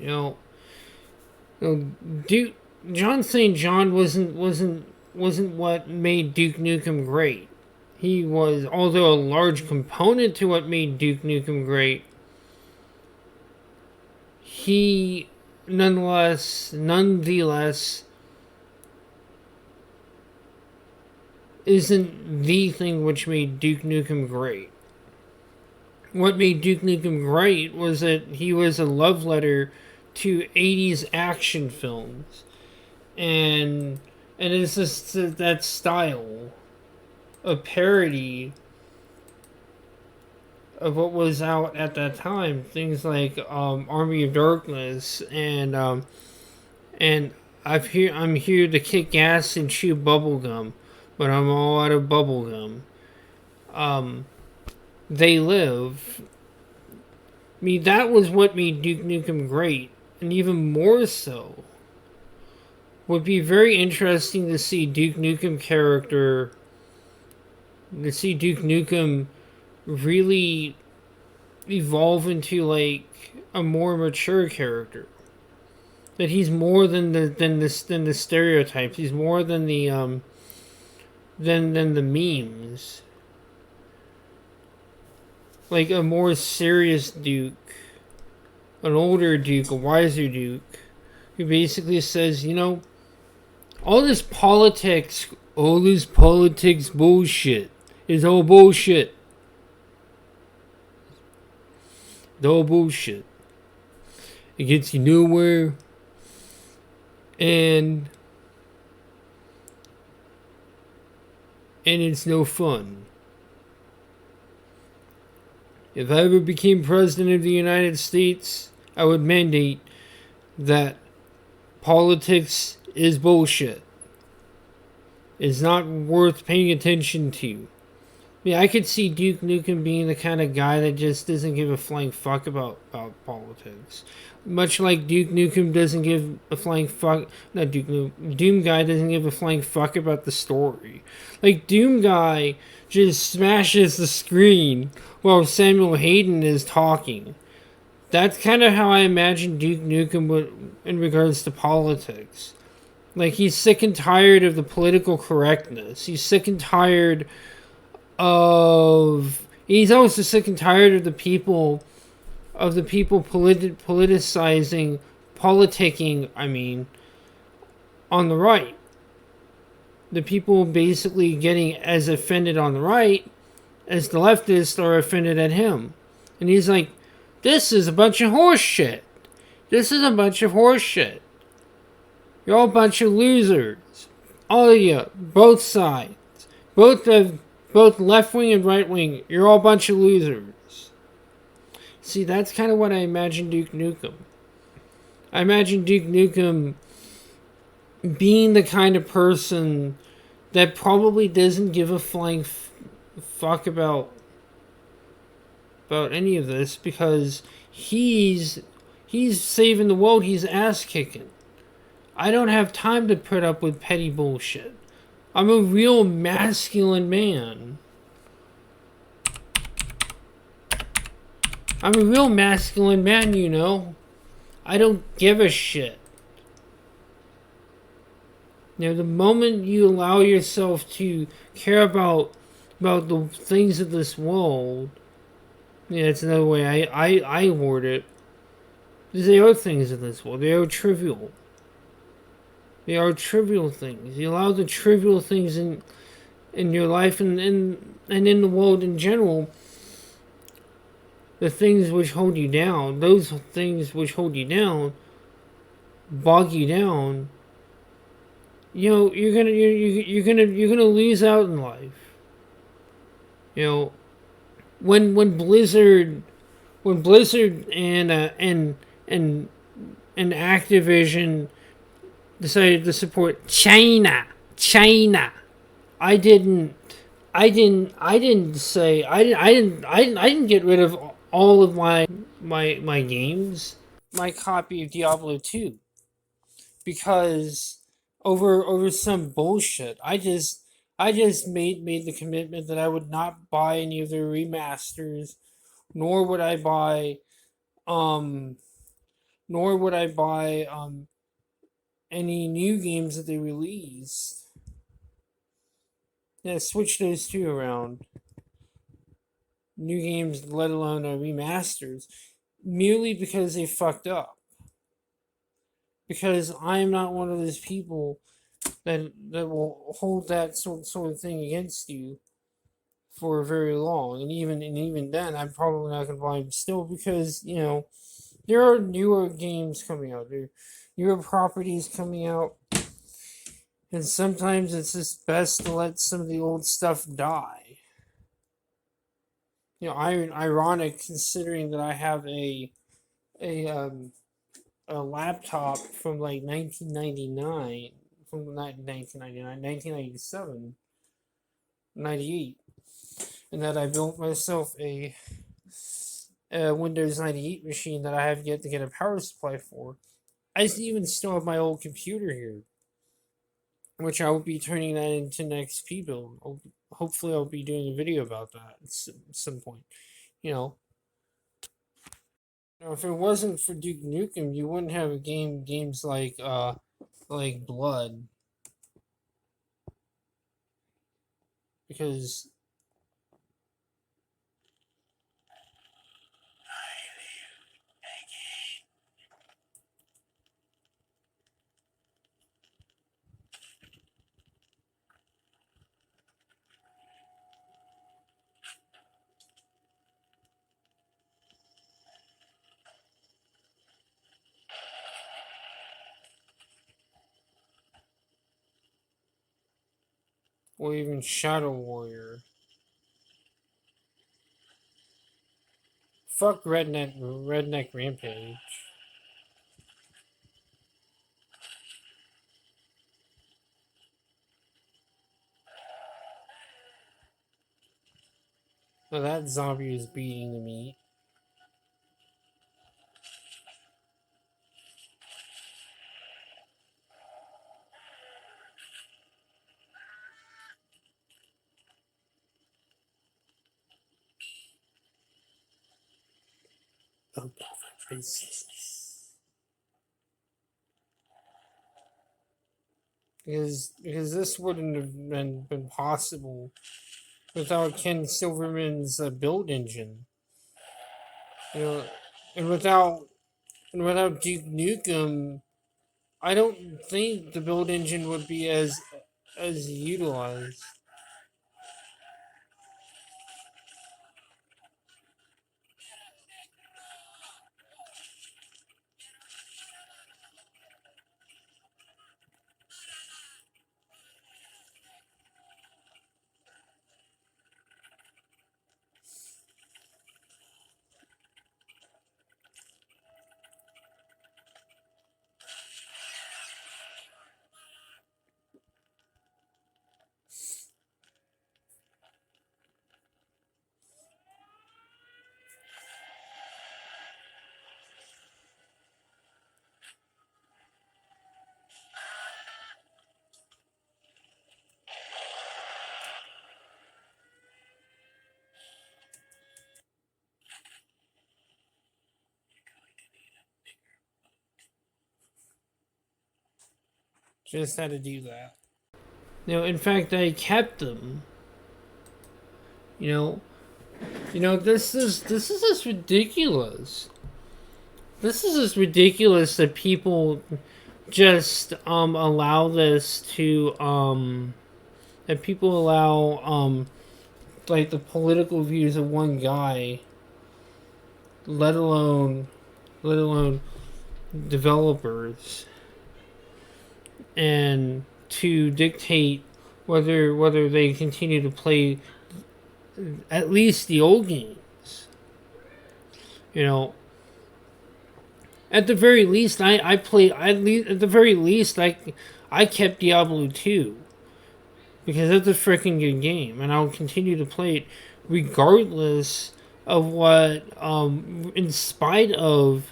You know, Duke John St. John wasn't what made Duke Nukem great. He was, although a large component to what made Duke Nukem great, he nonetheless isn't the thing which made Duke Nukem great. What made Duke Nukem great was that he was a love letter to 80s action films. And it's just that style of parody of what was out at that time. Things like Army of Darkness and I'm here to kick ass and chew bubblegum, but I'm all out of bubblegum. Um, they live. I mean, that was what made Duke Nukem great, and even more so. Would be very interesting to see Duke Nukem character, to see Duke Nukem really evolve into like a more mature character. That he's more than the stereotypes. He's more than the than the memes. Like a more serious Duke, an older Duke, a wiser Duke, who basically says, all this politics bullshit is all bullshit. It's all bullshit. It gets you nowhere, and it's no fun. If I ever became president of the United States, I would mandate that politics is bullshit. It's not worth paying attention to. I mean, I could see Duke Nukem being the kind of guy that just doesn't give a flying fuck about politics. Much like Duke Nukem doesn't give a flying fuck. Not Duke Nukem. Doom Guy doesn't give a flying fuck about the story. Like, Doom Guy just smashes the screen while Samuel Hayden is talking. That's kind of how I imagine Duke Nukem would, in regards to politics. Like, he's sick and tired of the political correctness. He's sick and tired of. He's also sick and tired of the people. Politicizing, politicking, on the right. The people basically getting as offended on the right as the leftists are offended at him. And he's like, this is a bunch of horse shit. This is a bunch of horse shit. You're all a bunch of losers. All of you, both sides. Both left wing and right wing, you're all a bunch of losers. See, that's kind of what I imagine Duke Nukem. I imagine Duke Nukem being the kind of person that probably doesn't give a flying fuck about any of this, because he's saving the world. He's ass kicking. I don't have time to put up with petty bullshit. I'm a real masculine man. I'm a real masculine man, I don't give a shit. The moment you allow yourself to care about the things of this world, that's another way I word it. They are things of this world. They are trivial. They are trivial things. You allow the trivial things in your life and in the world in general. The things which hold you down, those things which hold you down, bog you down. You're gonna lose out in life. When Blizzard and Activision decided to support China. I didn't get rid of all of my games, my copy of Diablo 2, because over some bullshit. I just made the commitment that I would not buy any of their remasters, nor would I buy um nor would I buy any new games that they release. Yeah, switch those two around. New games, let alone remasters, merely because they fucked up. Because I'm not one of those people that will hold that sort of thing against you for very long, and even then, I'm probably not going to buy them still because there are newer games coming out, there are newer properties coming out, and sometimes it's just best to let some of the old stuff die. Ironic considering that I have a um a laptop from like 1999, from not 1999, 1997, 98, and that I built myself a Windows 98 machine that I have yet to get a power supply for. I even still have my old computer here, which I will be turning that into an XP build. Hopefully, I'll be doing a video about that at some point. You know, if it wasn't for Duke Nukem, you wouldn't have games like Blood, because or even Shadow Warrior. Fuck Redneck Rampage. Well, that zombie is beating the meat. Oh, because this wouldn't have been possible without Ken Silverman's build engine. You know, and without Duke Nukem, I don't think the build engine would be as utilized. Just had to do that. In fact, I kept them. You know, this is just ridiculous. This is just ridiculous that people just allow this to that people allow like the political views of one guy, let alone developers, and to dictate whether they continue to play at least the old games. At the very least, I play. At the very least, I kept Diablo 2 because that's a freaking good game, and I'll continue to play it regardless of what. In spite of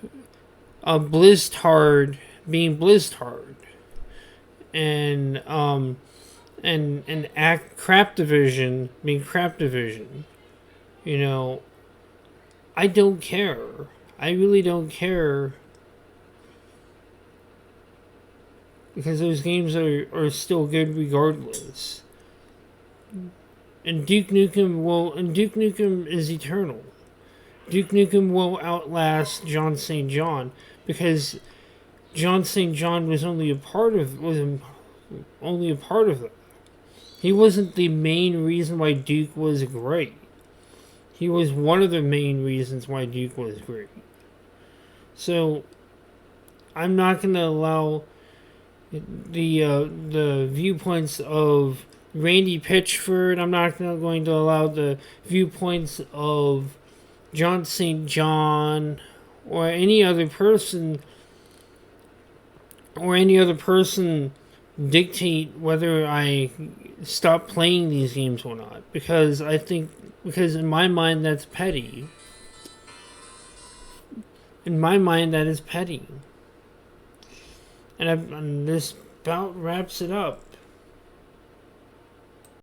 Blizzard being Blizzard, and Crap Division being Crap Division. I don't care. I really don't care because those games are still good regardless. And Duke Nukem is eternal. Duke Nukem will outlast John St. John because John St. John was only a part of it. He wasn't the main reason why Duke was great. He was one of the main reasons why Duke was great. So I'm not going to allow the viewpoints of Randy Pitchford. I'm not going to allow the viewpoints of John St. John or any other person dictate whether I stop playing these games or not, because in my mind that's petty. In my mind that is petty. And this about wraps it up.